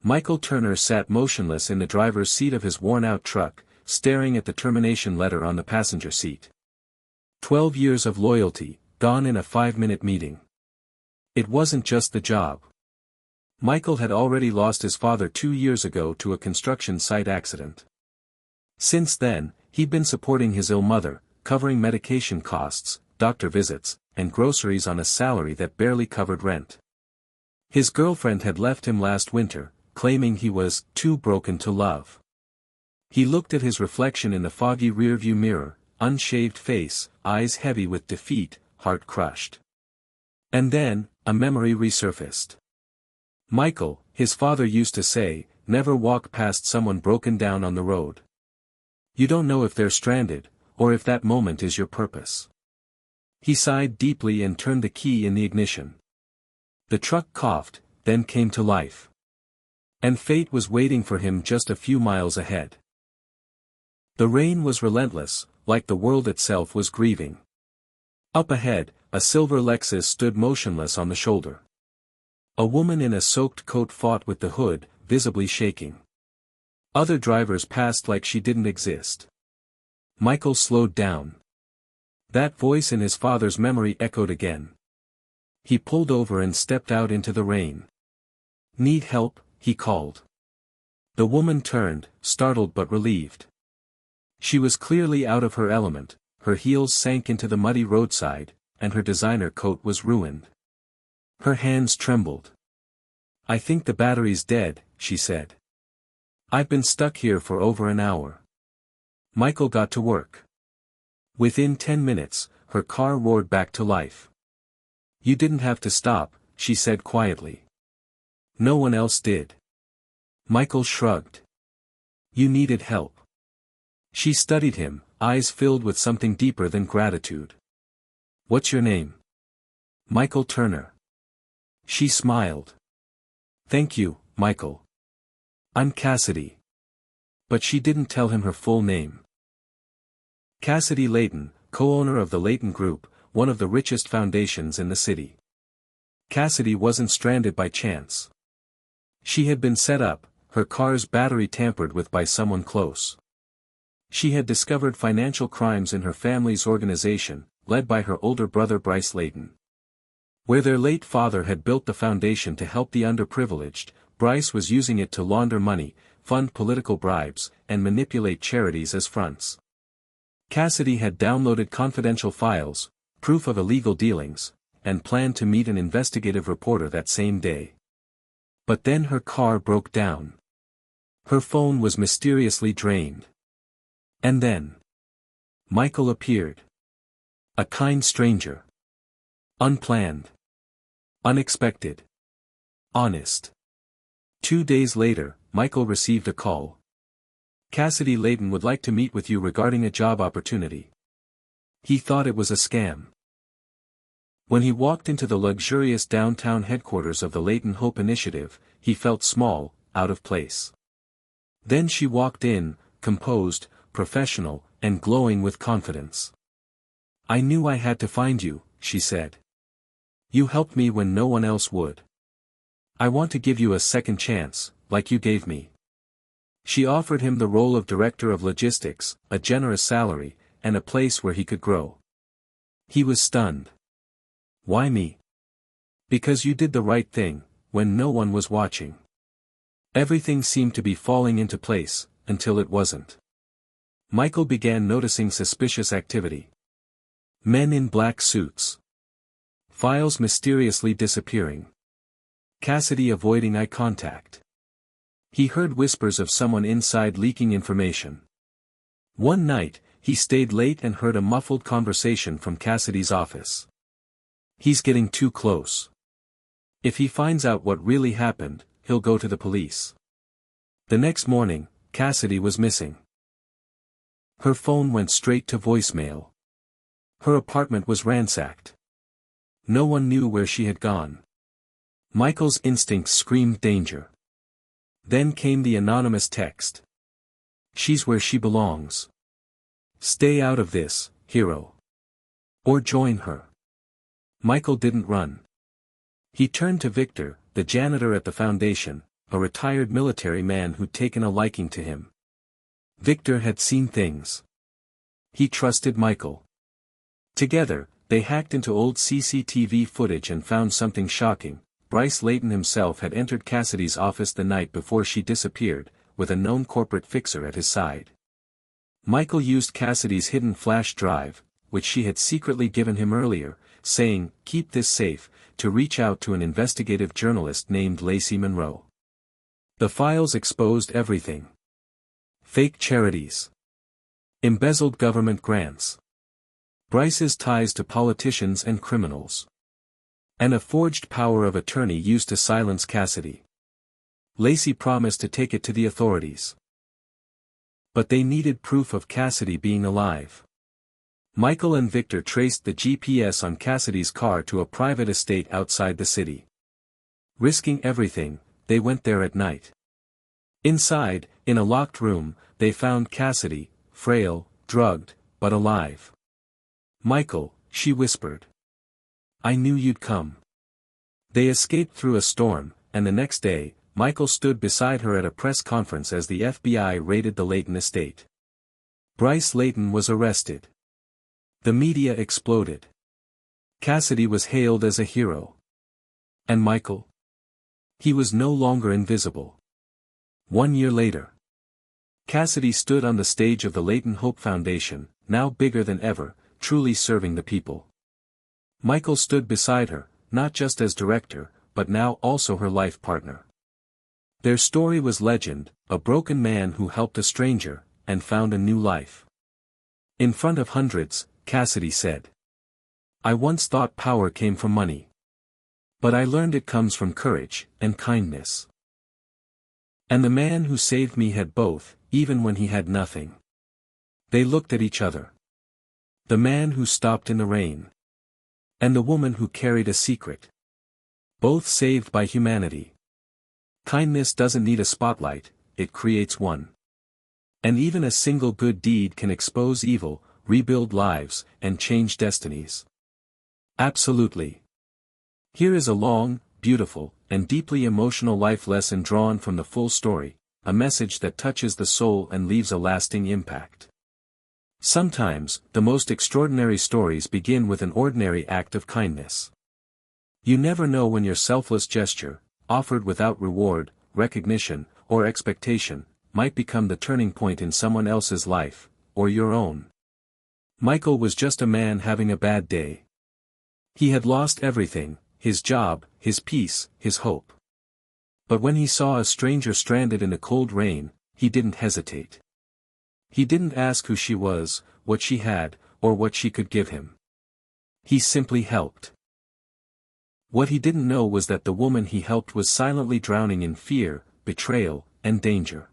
Michael Turner sat motionless in the driver's seat of his worn-out truck, staring at the termination letter on the passenger seat. 12 years of loyalty, gone in a 5-minute meeting. It wasn't just the job. Michael had already lost his father 2 years ago to a construction site accident. Since then, he'd been supporting his ill mother, covering medication costs, doctor visits, and groceries on a salary that barely covered rent. His girlfriend had left him last winter, claiming he was too broken to love. He looked at his reflection in the foggy rearview mirror, unshaved face, eyes heavy with defeat, heart crushed. And then, a memory resurfaced. Michael, his father used to say, never walk past someone broken down on the road. You don't know if they're stranded, or if that moment is your purpose. He sighed deeply and turned the key in the ignition. The truck coughed, then came to life. And fate was waiting for him just a few miles ahead. The rain was relentless, like the world itself was grieving. Up ahead, a silver Lexus stood motionless on the shoulder. A woman in a soaked coat fought with the hood, visibly shaking. Other drivers passed like she didn't exist. Michael slowed down. That voice in his father's memory echoed again. He pulled over and stepped out into the rain. Need help? He called. The woman turned, startled but relieved. She was clearly out of her element, her heels sank into the muddy roadside, and her designer coat was ruined. Her hands trembled. I think the battery's dead, she said. I've been stuck here for over an hour. Michael got to work. Within 10 minutes, her car roared back to life. You didn't have to stop, she said quietly. No one else did. Michael shrugged. You needed help. She studied him, eyes filled with something deeper than gratitude. What's your name? Michael Turner. She smiled. Thank you, Michael. I'm Cassidy. But she didn't tell him her full name. Cassidy Layton, co-owner of the Layton Group, one of the richest foundations in the city. Cassidy wasn't stranded by chance. She had been set up, her car's battery tampered with by someone close. She had discovered financial crimes in her family's organization, led by her older brother Bryce Layton. Where their late father had built the foundation to help the underprivileged, Bryce was using it to launder money, fund political bribes, and manipulate charities as fronts. Cassidy had downloaded confidential files, proof of illegal dealings, and planned to meet an investigative reporter that same day. But then her car broke down. Her phone was mysteriously drained. And then Michael appeared. A kind stranger. Unplanned. Unexpected. Honest. 2 days later, Michael received a call. Cassidy Layton would like to meet with you regarding a job opportunity. He thought it was a scam. When he walked into the luxurious downtown headquarters of the Layton Hope Initiative, he felt small, out of place. Then she walked in, composed, professional, and glowing with confidence. I knew I had to find you, she said. You helped me when no one else would. I want to give you a second chance, like you gave me. She offered him the role of director of logistics, a generous salary, and a place where he could grow. He was stunned. Why me? Because you did the right thing, when no one was watching. Everything seemed to be falling into place, until it wasn't. Michael began noticing suspicious activity. Men in black suits. Files mysteriously disappearing. Cassidy avoiding eye contact. He heard whispers of someone inside leaking information. One night, he stayed late and heard a muffled conversation from Cassidy's office. He's getting too close. If he finds out what really happened, he'll go to the police. The next morning, Cassidy was missing. Her phone went straight to voicemail. Her apartment was ransacked. No one knew where she had gone. Michael's instincts screamed danger. Then came the anonymous text. She's where she belongs. Stay out of this, hero. Or join her. Michael didn't run. He turned to Victor, the janitor at the foundation, a retired military man who'd taken a liking to him. Victor had seen things. He trusted Michael. Together, they hacked into old CCTV footage and found something shocking. Bryce Layton himself had entered Cassidy's office the night before she disappeared, with a known corporate fixer at his side. Michael used Cassidy's hidden flash drive, which she had secretly given him earlier, saying, "Keep this safe," to reach out to an investigative journalist named Lacey Monroe. The files exposed everything. Fake charities. Embezzled government grants. Bryce's ties to politicians and criminals. And a forged power of attorney used to silence Cassidy. Lacey promised to take it to the authorities. But they needed proof of Cassidy being alive. Michael and Victor traced the GPS on Cassidy's car to a private estate outside the city. Risking everything, they went there at night. Inside, in a locked room, they found Cassidy, frail, drugged, but alive. "Michael," she whispered. "I knew you'd come." They escaped through a storm, and the next day, Michael stood beside her at a press conference as the FBI raided the Layton estate. Bryce Layton was arrested. The media exploded. Cassidy was hailed as a hero. And Michael? He was no longer invisible. 1 year later, Cassidy stood on the stage of the Layton Hope Foundation, now bigger than ever, truly serving the people. Michael stood beside her, not just as director, but now also her life partner. Their story was legend, a broken man who helped a stranger, and found a new life. In front of hundreds, Cassidy said, "I once thought power came from money. But I learned it comes from courage and kindness. And the man who saved me had both, even when he had nothing." They looked at each other. The man who stopped in the rain. And the woman who carried a secret. Both saved by humanity. Kindness doesn't need a spotlight, it creates one. And even a single good deed can expose evil, rebuild lives, and change destinies. Absolutely. Here is a long, beautiful, and deeply emotional life lesson drawn from the full story, a message that touches the soul and leaves a lasting impact. Sometimes, the most extraordinary stories begin with an ordinary act of kindness. You never know when your selfless gesture, offered without reward, recognition, or expectation, might become the turning point in someone else's life, or your own. Michael was just a man having a bad day. He had lost everything, his job, his peace, his hope. But when he saw a stranger stranded in the cold rain, he didn't hesitate. He didn't ask who she was, what she had, or what she could give him. He simply helped. What he didn't know was that the woman he helped was silently drowning in fear, betrayal, and danger.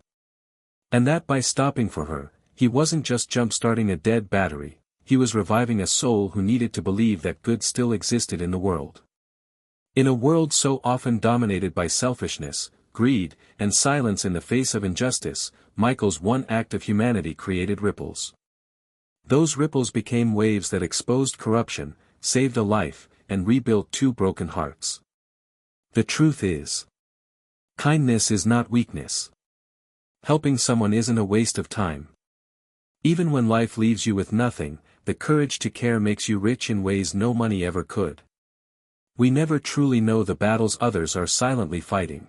And that by stopping for her, he wasn't just jump-starting a dead battery, he was reviving a soul who needed to believe that good still existed in the world. In a world so often dominated by selfishness, greed, and silence in the face of injustice, Michael's one act of humanity created ripples. Those ripples became waves that exposed corruption, saved a life, and rebuilt two broken hearts. The truth is, kindness is not weakness. Helping someone isn't a waste of time. Even when life leaves you with nothing, the courage to care makes you rich in ways no money ever could. We never truly know the battles others are silently fighting.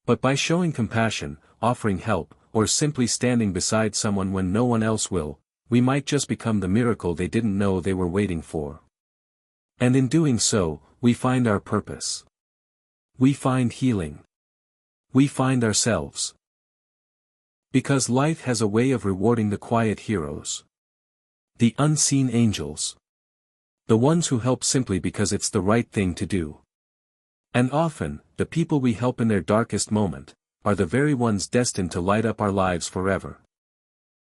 But by showing compassion, offering help, or simply standing beside someone when no one else will, we might just become the miracle they didn't know they were waiting for. And in doing so, we find our purpose. We find healing. We find ourselves. Because life has a way of rewarding the quiet heroes. The unseen angels. The ones who help simply because it's the right thing to do. And often, the people we help in their darkest moment, are the very ones destined to light up our lives forever.